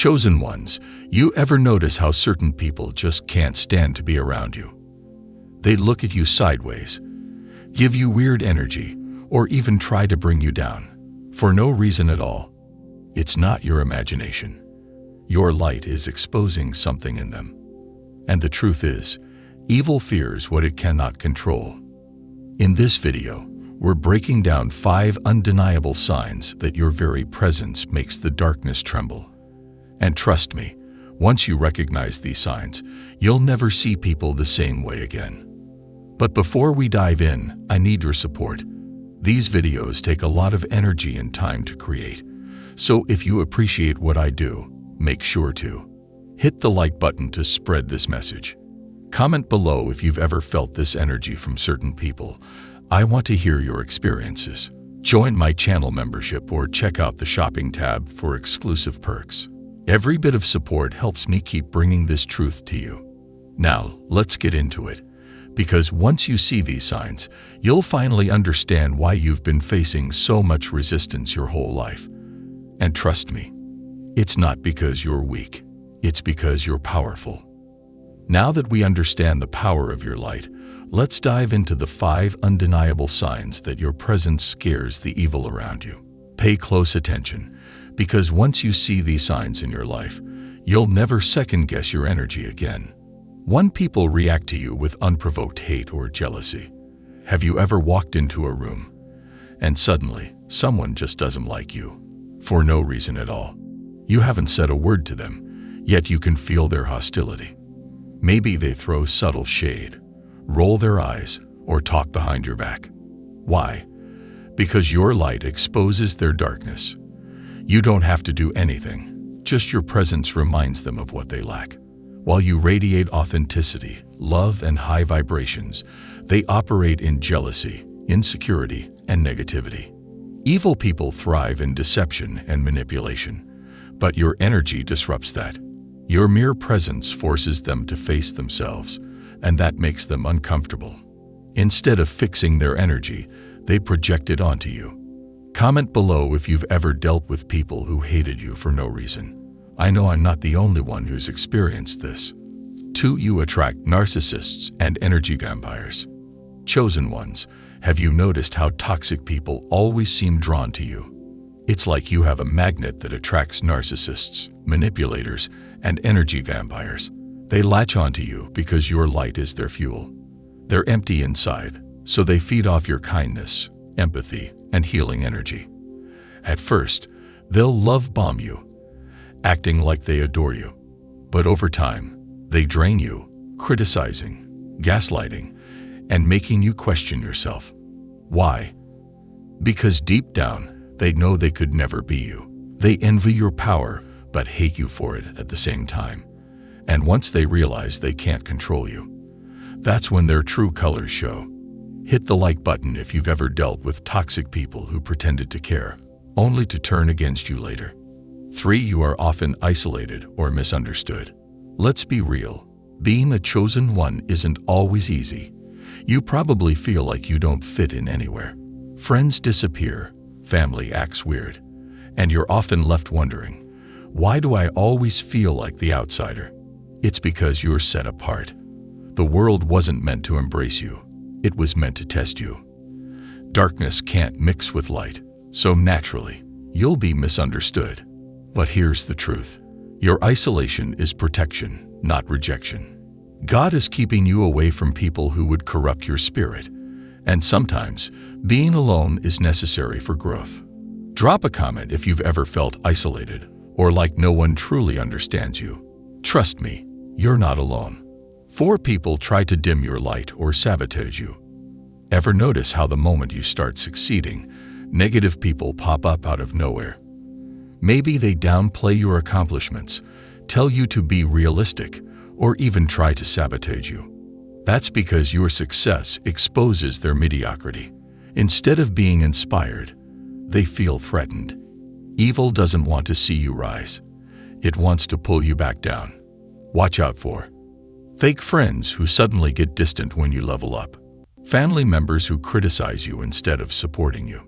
Chosen ones, you ever notice how certain people just can't stand to be around you? They look at you sideways, give you weird energy, or even try to bring you down, for no reason at all. It's not your imagination. Your light is exposing something in them. And the truth is, evil fears what it cannot control. In this video, we're breaking down 5 undeniable signs that your very presence makes the darkness tremble. And trust me, once you recognize these signs, you'll never see people the same way again. But before we dive in, I need your support. These videos take a lot of energy and time to create. So if you appreciate what I do, make sure to hit the like button to spread this message. Comment below if you've ever felt this energy from certain people. I want to hear your experiences. Join my channel membership or check out the shopping tab for exclusive perks. Every bit of support helps me keep bringing this truth to you. Now, let's get into it. Because once you see these signs, you'll finally understand why you've been facing so much resistance your whole life. And trust me, it's not because you're weak, it's because you're powerful. Now that we understand the power of your light, let's dive into the 5 undeniable signs that your presence scares the evil around you. Pay close attention, because once you see these signs in your life, you'll never second-guess your energy again. 1. People react to you with unprovoked hate or jealousy. Have you ever walked into a room and suddenly someone just doesn't like you for no reason at all? You haven't said a word to them, yet you can feel their hostility. Maybe they throw subtle shade, roll their eyes, or talk behind your back. Why? Because your light exposes their darkness. You don't have to do anything, just your presence reminds them of what they lack. While you radiate authenticity, love, and high vibrations, they operate in jealousy, insecurity, and negativity. Evil people thrive in deception and manipulation, but your energy disrupts that. Your mere presence forces them to face themselves, and that makes them uncomfortable. Instead of fixing their energy, they project it onto you. Comment below if you've ever dealt with people who hated you for no reason. I know I'm not the only one who's experienced this. 2. You attract narcissists and energy vampires. Chosen ones, have you noticed how toxic people always seem drawn to you? It's like you have a magnet that attracts narcissists, manipulators, and energy vampires. They latch onto you because your light is their fuel. They're empty inside, so they feed off your kindness, empathy, and healing energy. At first, they'll love bomb you, acting like they adore you. But over time, they drain you, criticizing, gaslighting, and making you question yourself. Why? Because deep down, they know they could never be you. They envy your power, but hate you for it at the same time. And once they realize they can't control you, that's when their true colors show. Hit the like button if you've ever dealt with toxic people who pretended to care, only to turn against you later. 3. You are often isolated or misunderstood. Let's be real. Being a chosen one isn't always easy. You probably feel like you don't fit in anywhere. Friends disappear, family acts weird, and you're often left wondering, why do I always feel like the outsider? It's because you're set apart. The world wasn't meant to embrace you. It was meant to test you. Darkness can't mix with light, so naturally, you'll be misunderstood. But here's the truth. Your isolation is protection, not rejection. God is keeping you away from people who would corrupt your spirit. And sometimes, being alone is necessary for growth. Drop a comment if you've ever felt isolated or like no one truly understands you. Trust me, you're not alone. 4. People try to dim your light or sabotage you. Ever notice how the moment you start succeeding, negative people pop up out of nowhere? Maybe they downplay your accomplishments, tell you to be realistic, or even try to sabotage you. That's because your success exposes their mediocrity. Instead of being inspired, they feel threatened. Evil doesn't want to see you rise. It wants to pull you back down. Watch out for fake friends who suddenly get distant when you level up. Family members who criticize you instead of supporting you.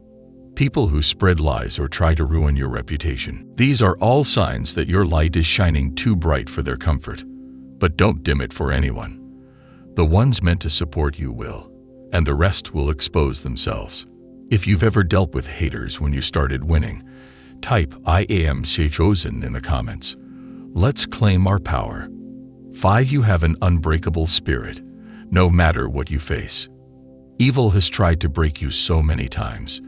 people who spread lies or try to ruin your reputation. These are all signs that your light is shining too bright for their comfort. But don't dim it for anyone. The ones meant to support you will, and the rest will expose themselves. If you've ever dealt with haters when you started winning, type "I am chosen" in the comments. Let's claim our power. 5. You have an unbreakable spirit, no matter what you face. Evil has tried to break you so many times.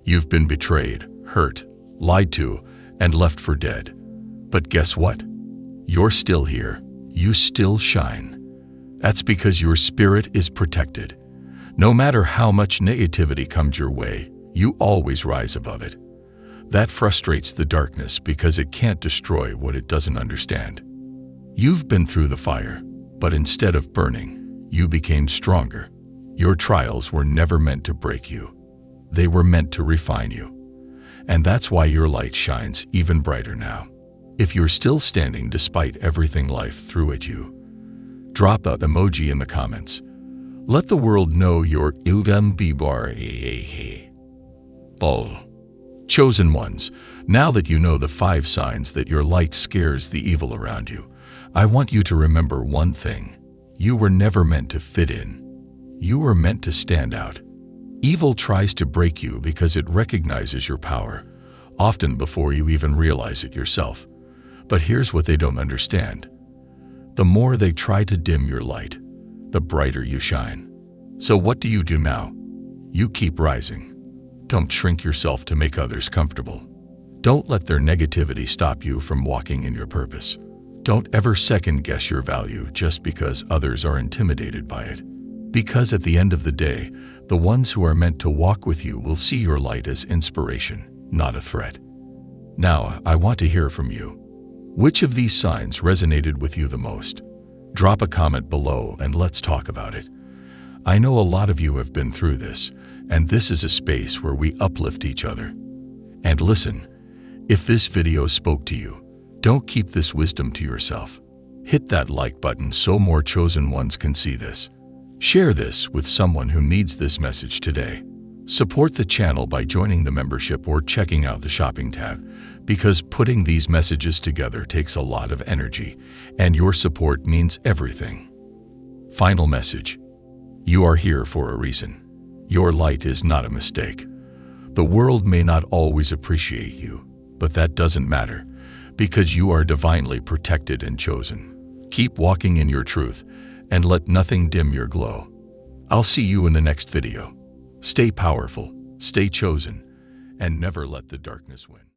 You've been betrayed, hurt, lied to, and left for dead. But guess what? You're still here. You still shine. That's because your spirit is protected. No matter how much negativity comes your way, you always rise above it. That frustrates the darkness because it can't destroy what it doesn't understand. You've been through the fire, but instead of burning, you became stronger. Your trials were never meant to break you. They were meant to refine you. And that's why your light shines even brighter now. If you're still standing despite everything life threw at you, drop an emoji in the comments. Let the world know you're chosen ones. Now that you know the 5 signs that your light scares the evil around you, I want you to remember one thing. You were never meant to fit in. You were meant to stand out. Evil tries to break you because it recognizes your power, often before you even realize it yourself. But here's what they don't understand. The more they try to dim your light, the brighter you shine. So what do you do now? You keep rising. Don't shrink yourself to make others comfortable. Don't let their negativity stop you from walking in your purpose. Don't ever second-guess your value just because others are intimidated by it. Because at the end of the day, the ones who are meant to walk with you will see your light as inspiration, not a threat. Now, I want to hear from you. Which of these signs resonated with you the most? Drop a comment below and let's talk about it. I know a lot of you have been through this, and this is a space where we uplift each other. And listen, if this video spoke to you, don't keep this wisdom to yourself. Hit that like button so more chosen ones can see this. Share this with someone who needs this message today. Support the channel by joining the membership or checking out the shopping tab, because putting these messages together takes a lot of energy, and your support means everything. Final message. You are here for a reason. Your light is not a mistake. The world may not always appreciate you, but that doesn't matter, because you are divinely protected and chosen. Keep walking in your truth, and let nothing dim your glow. I'll see you in the next video. Stay powerful, stay chosen, and never let the darkness win.